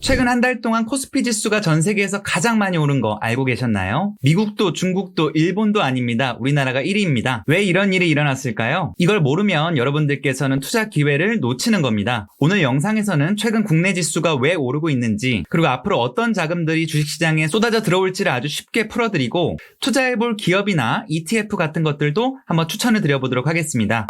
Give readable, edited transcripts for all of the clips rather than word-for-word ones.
최근 한 달 동안 코스피 지수가 전 세계에서 가장 많이 오른 거 알고 계셨나요? 미국도 중국도 일본도 아닙니다. 우리나라가 1위입니다. 왜 이런 일이 일어났을까요? 이걸 모르면 여러분들께서는 투자 기회를 놓치는 겁니다. 오늘 영상에서는 최근 국내 지수가 왜 오르고 있는지, 그리고 앞으로 어떤 자금들이 주식시장에 쏟아져 들어올지를 아주 쉽게 풀어드리고, 투자해볼 기업이나 ETF 같은 것들도 한번 추천을 드려보도록 하겠습니다.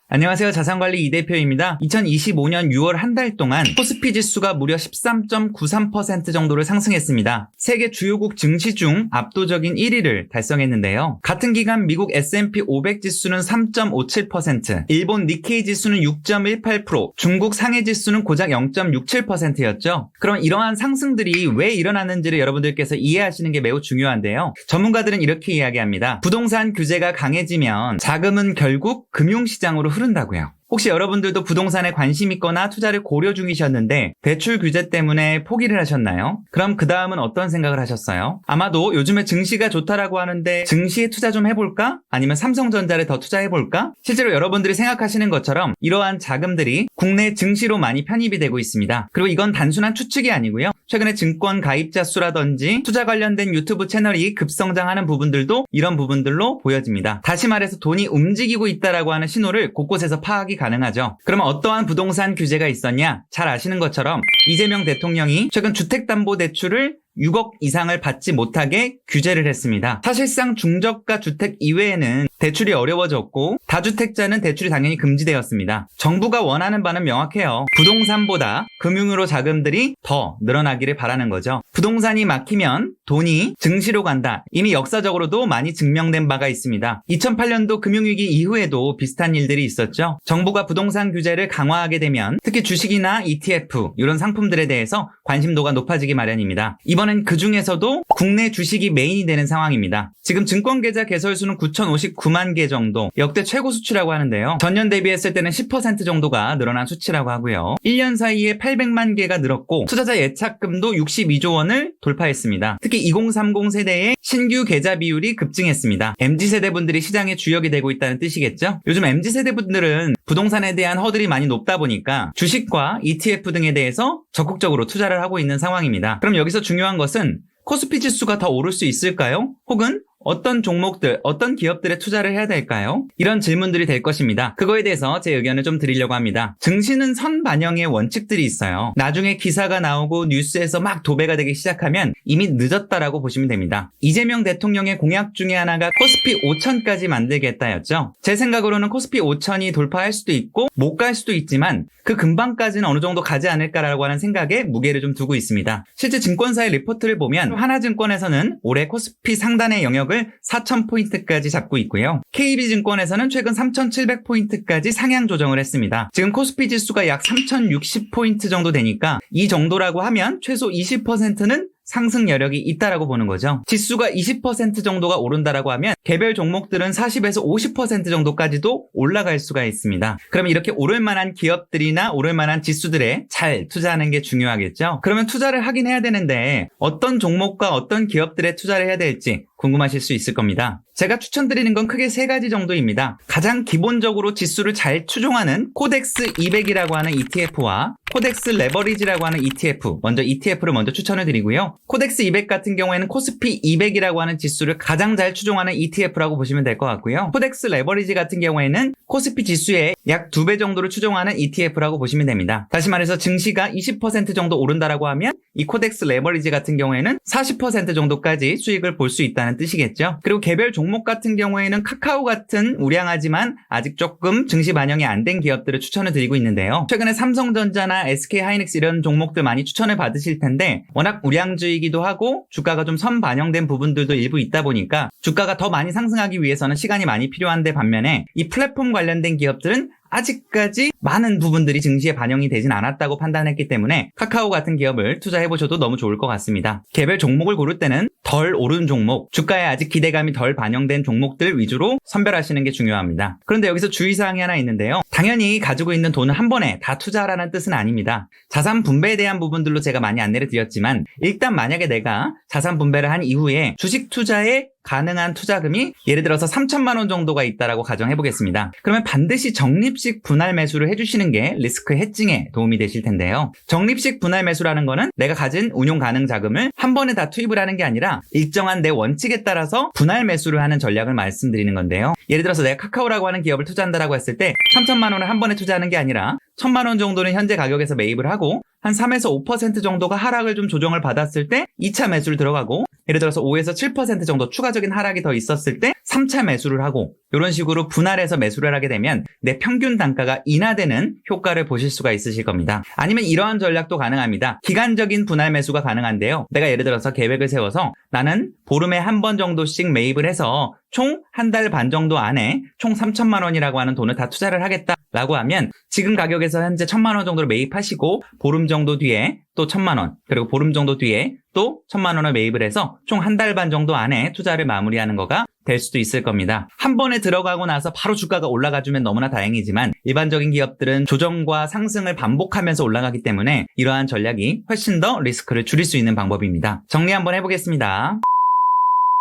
안녕하세요. 자산관리 이 대표입니다. 2025년 6월 한 달 동안 코스피 지수가 무려 13.93% 정도를 상승했습니다. 세계 주요국 증시 중 압도적인 1위를 달성했는데요. 같은 기간 미국 S&P 500 지수는 3.57%, 일본 니케이 지수는 6.18%, 중국 상해 지수는 고작 0.67%였죠. 그럼 이러한 상승들이 왜 일어났는지를 여러분들께서 이해하시는 게 매우 중요한데요. 전문가들은 이렇게 이야기합니다. 부동산 규제가 강해지면 자금은 결국 금융시장으로 흐른다고요. 혹시 여러분들도 부동산에 관심 있거나 투자를 고려 중이셨는데 대출 규제 때문에 포기를 하셨나요? 그럼 그 다음은 어떤 생각을 하셨어요? 아마도 요즘에 증시가 좋다라고 하는데 증시에 투자 좀 해볼까? 아니면 삼성전자를 더 투자해볼까? 실제로 여러분들이 생각하시는 것처럼 이러한 자금들이 국내 증시로 많이 편입이 되고 있습니다. 그리고 이건 단순한 추측이 아니고요. 최근에 증권 가입자 수라든지 투자 관련된 유튜브 채널이 급성장하는 부분들도 이런 부분들로 보여집니다. 다시 말해서 돈이 움직이고 있다라고 하는 신호를 곳곳에서 파악이 가능하죠. 그러면 어떠한 부동산 규제가 있었냐? 잘 아시는 것처럼 이재명 대통령이 최근 주택담보대출을 6억 이상을 받지 못하게 규제를 했습니다. 사실상 중저가 주택 이외에는 대출이 어려워졌고 다주택자는 대출이 당연히 금지되었습니다. 정부가 원하는 바는 명확해요. 부동산보다 금융으로 자금들이 더 늘어나기를 바라는 거죠. 부동산이 막히면 돈이 증시로 간다. 이미 역사적으로도 많이 증명된 바가 있습니다. 2008년도 금융위기 이후에도 비슷한 일들이 있었죠. 정부가 부동산 규제를 강화하게 되면 특히 주식이나 ETF 이런 상품들에 대해서 관심도가 높아지기 마련입니다. 이번엔 그 중에서도 국내 주식이 메인이 되는 상황입니다. 지금 증권계좌 개설수는 9,059만 개 정도, 역대 최고 수치라고 하는데요. 전년 대비했을 때는 10% 정도가 늘어난 수치라고 하고요. 1년 사이에 800만 개가 늘었고 투자자 예탁금도 62조 원을 돌파했습니다. 특히 2030 세대의 신규 계좌 비율이 급증했습니다. MZ세대 분들이 시장의 주역이 되고 있다는 뜻이겠죠? 요즘 MZ세대 분들은 부동산에 대한 허들이 많이 높다 보니까 주식과 ETF 등에 대해서 적극적으로 투자를 하고 있는 상황입니다. 그럼 여기서 중요한 것은 코스피 지수가 더 오를 수 있을까요? 혹은 어떤 종목들, 어떤 기업들에 투자를 해야 될까요? 이런 질문들이 될 것입니다. 그거에 대해서 제 의견을 좀 드리려고 합니다. 증시는 선반영의 원칙들이 있어요. 나중에 기사가 나오고 뉴스에서 막 도배가 되기 시작하면 이미 늦었다라고 보시면 됩니다. 이재명 대통령의 공약 중에 하나가 코스피 5천까지 만들겠다였죠. 제 생각으로는 코스피 5천이 돌파할 수도 있고 못 갈 수도 있지만 그 근방까지는 어느 정도 가지 않을까라고 하는 생각에 무게를 좀 두고 있습니다. 실제 증권사의 리포트를 보면 하나증권에서는 올해 코스피 상단의 영역을 4,000포인트까지 잡고 있고요. KB증권에서는 최근 3,700포인트까지 상향 조정을 했습니다. 지금 코스피 지수가 약 3,060포인트 정도 되니까 이 정도라고 하면 최소 20%는 상승 여력이 있다라고 보는 거죠. 지수가 20% 정도가 오른다라고 하면 개별 종목들은 40에서 50% 정도까지도 올라갈 수가 있습니다. 그럼 이렇게 오를 만한 기업들이나 오를 만한 지수들에 잘 투자하는 게 중요하겠죠. 그러면 투자를 하긴 해야 되는데 어떤 종목과 어떤 기업들에 투자를 해야 될지 궁금하실 수 있을 겁니다. 제가 추천드리는 건 크게 3가지 정도입니다. 가장 기본적으로 지수를 잘 추종하는 코덱스 200이라고 하는 ETF와 코덱스 레버리지라고 하는 ETF, 먼저 ETF를 먼저 추천을 드리고요. 코덱스 200 같은 경우에는 코스피 200이라고 하는 지수를 가장 잘 추종하는 ETF라고 보시면 될 것 같고요. 코덱스 레버리지 같은 경우에는 코스피 지수의 약 2배 정도를 추종하는 ETF라고 보시면 됩니다. 다시 말해서 증시가 20% 정도 오른다라고 하면 이 코덱스 레버리지 같은 경우에는 40% 정도까지 수익을 볼 수 있다는 뜻이겠죠. 그리고 개별 종목 같은 경우에는 카카오 같은 우량하지만 아직 조금 증시 반영이 안 된 기업들을 추천을 드리고 있는데요. 최근에 삼성전자나 SK하이닉스 이런 종목들 많이 추천을 받으실 텐데 워낙 우량주이기도 하고 주가가 좀 선반영된 부분들도 일부 있다 보니까 주가가 더 많이 상승하기 위해서는 시간이 많이 필요한데 반면에 이 플랫폼 관련된 기업들은 아직까지 많은 부분들이 증시에 반영이 되진 않았다고 판단했기 때문에 카카오 같은 기업을 투자해보셔도 너무 좋을 것 같습니다. 개별 종목을 고를 때는 덜 오른 종목, 주가에 아직 기대감이 덜 반영된 종목들 위주로 선별하시는 게 중요합니다. 그런데 여기서 주의사항이 하나 있는데요. 당연히 가지고 있는 돈을 한 번에 다 투자하라는 뜻은 아닙니다. 자산 분배에 대한 부분들로 제가 많이 안내를 드렸지만 일단 만약에 내가 자산 분배를 한 이후에 주식 투자에 가능한 투자금이 예를 들어서 3천만 원 정도가 있다라고 가정해 보겠습니다. 그러면 반드시 적립식 분할 매수를 해주시는 게 리스크 해칭에 도움이 되실 텐데요. 적립식 분할 매수라는 거는 내가 가진 운용 가능 자금을 한 번에 다 투입을 하는 게 아니라 일정한 내 원칙에 따라서 분할 매수를 하는 전략을 말씀드리는 건데요. 예를 들어서 내가 카카오라고 하는 기업을 투자한다라고 했을 때 3천만 원을 한 번에 투자하는 게 아니라 1,000만 원 정도는 현재 가격에서 매입을 하고 한 3에서 5% 정도가 하락을 좀 조정을 받았을 때 2차 매수를 들어가고 예를 들어서 5에서 7% 정도 추가적인 하락이 더 있었을 때 3차 매수를 하고 이런 식으로 분할해서 매수를 하게 되면 내 평균 단가가 인하되는 효과를 보실 수가 있으실 겁니다. 아니면 이러한 전략도 가능합니다. 기간적인 분할 매수가 가능한데요. 내가 예를 들어서 계획을 세워서 나는 보름에 한 번 정도씩 매입을 해서 총 한 달 반 정도 안에 총 3천만 원이라고 하는 돈을 다 투자를 하겠다라고 하면 지금 가격에서 현재 1,000만 원 정도를 매입하시고 보름 정도 뒤에 또 1,000만 원 그리고 보름 정도 뒤에 또 1,000만 원을 매입을 해서 총 한 달 반 정도 안에 투자를 마무리하는 거가 될 수도 있을 겁니다. 한 번에 들어가고 나서 바로 주가가 올라가주면 너무나 다행이지만 일반적인 기업들은 조정과 상승을 반복하면서 올라가기 때문에 이러한 전략이 훨씬 더 리스크를 줄일 수 있는 방법입니다. 정리 한번 해보겠습니다.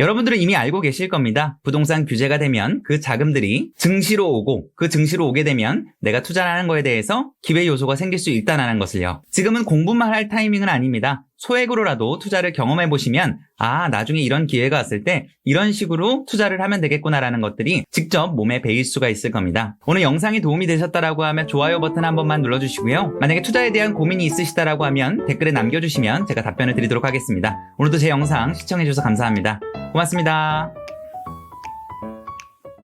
여러분들은 이미 알고 계실 겁니다. 부동산 규제가 되면 그 자금들이 증시로 오고 그 증시로 오게 되면 내가 투자하는 거에 대해서 기회 요소가 생길 수 있다는 것을요. 지금은 공부만 할 타이밍은 아닙니다. 소액으로라도 투자를 경험해 보시면 나중에 이런 기회가 왔을 때 이런 식으로 투자를 하면 되겠구나라는 것들이 직접 몸에 배일 수가 있을 겁니다. 오늘 영상이 도움이 되셨다라고 하면 좋아요 버튼 한 번만 눌러주시고요. 만약에 투자에 대한 고민이 있으시다라고 하면 댓글에 남겨주시면 제가 답변을 드리도록 하겠습니다. 오늘도 제 영상 시청해 주셔서 감사합니다. 고맙습니다.